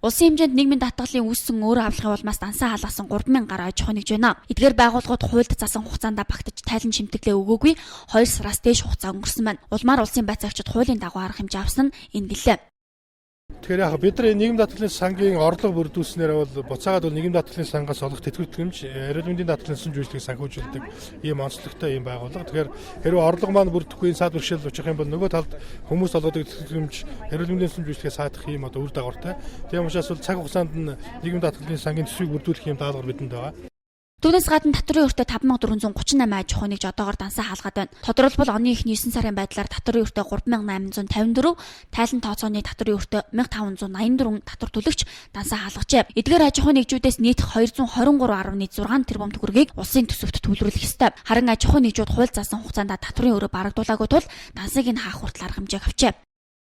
Улсын хэмжээнд нийгмийн даатгалын үүссэн өөрөө авлагын улмаас дансаа халгасан 3,000 гаруй аж ахуй нэгж байна. Эдгээр байгууллагууд хуульд засан хугацаанд багтаж тайлан шимтгэлээ өгөөгүй 2 сараас дээш хугацаа өнгөрсөн байна. Улмаар улсын байцаагчид хуулийн дагуу арга хэмжээ авсан нь энэ гэлээ. Тэгэхээр яг бид нар нийгэм даатгалын сангийн орлого бүрдүүлснээр бол буцаагаад бол нийгэм даатгалын сангаас олох тэтгэврэмж эрүүл мэндийн даатгалын сүнжүүлэлтийг санхүүжүүлдэг ийм онцлогтой ийм байгууллага. Тэгэхээр хэрвээ орлого маань бүрдэхгүй саад бэрхшээл очих юм бол нөгөө талд хүмүүс олгодог тэтгэврэмж эрүүл мэндийн сүнжүүлэлтийг саадах ийм үр дагавартай. Тийм учраас бол цаг хугацаанд нь нийгэм даатгалын сангийн төсвийг бүрдүүлэх ийм даалгавар бидэнд байгаа. Түүнээс гадна татварын өртөө 5438 аж ахуй нэгж одоогоор дансаа хаалгаад байна. Тодорхойлбол оны эхний 9 сарын байдлаар татварын өртөө 3854, тайлан тооцооны татварын өртөө 1584 татвар төлөгч дансаа хаалгажээ. Эдгээр аж ахуй нэгжүүдээс нийт 223.6 тэрбум төгрөгийг улсын төсөвт төлөвлөрөх ёстой. Харин аж ахуй нэгжүүд хууль заасан хугацаанд татварын өрөө барагдуулаагүй тул дансыг нь хаах хүртэл арга хэмжээг авчээ.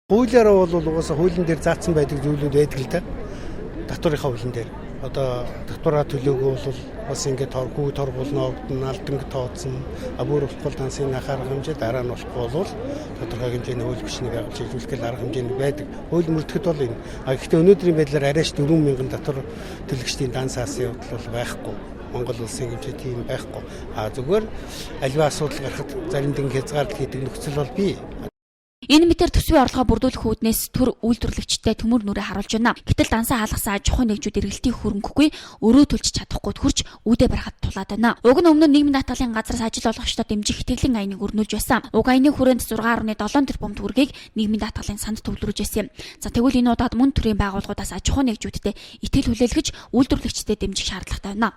Хуулиараа бол угаасаа хуулийн дээр заасан байдаг зүйлүүд байдаг л да. Татварынхаа хуулийн дээр одоо татвараа төлөөгөө бол бас ингээд хүү торгуулна, алданг тооцсон, бүр болохгүй дансын арга хэмжээ дараа нь болохгүй бол тодорхой хэмжээний хууль бичнийг байгуулж илрүүлэх арга хэмжээний байдаг. Хууль мөрдөхөд бол энэ. Гэхдээ өнөөдрийн байдлаар арайч 4,000 татвар төлөгчдийн дансаас явдал бол байхгүй. Монгол улсын хэмжээ тийм байхгүй. Зүгээр аливаа асуудал гарахад зарим нэгэн хязгаарлалт хийдэг нөхцөл бол бий. Энэ мэтэр төсвийн орлогоо бүрдүүлэх үүднээс төр үйлдвэрлэгчтэй төмөр нүрээ харуулж байна. Гэтэл дансаа хаалгасан аж ахуй нэгжүүд эргэлтийн хөрөнгөгүй өрөө төлж чадахгүй хурж үүдэ барахад тулаад байна. Уг нь өмнө нь нийгмийн даатгалын газраас ажил олгогчдод дэмжих итгэлийн аяныг өрнүүлж байсан. Уг аяны хүрээнд 6.7 тэрбум төгрөгийг нийгмийн даатгалын санд төвлөрүүлж байсан юм. За тэгвэл энэ удаад мөн төрлийн байгууллагуудаас аж ахуй нэгжүүдтэй итгэл хүлээлгэж үйлдвэрлэгчдэд дэмжих шаардлагатай байна.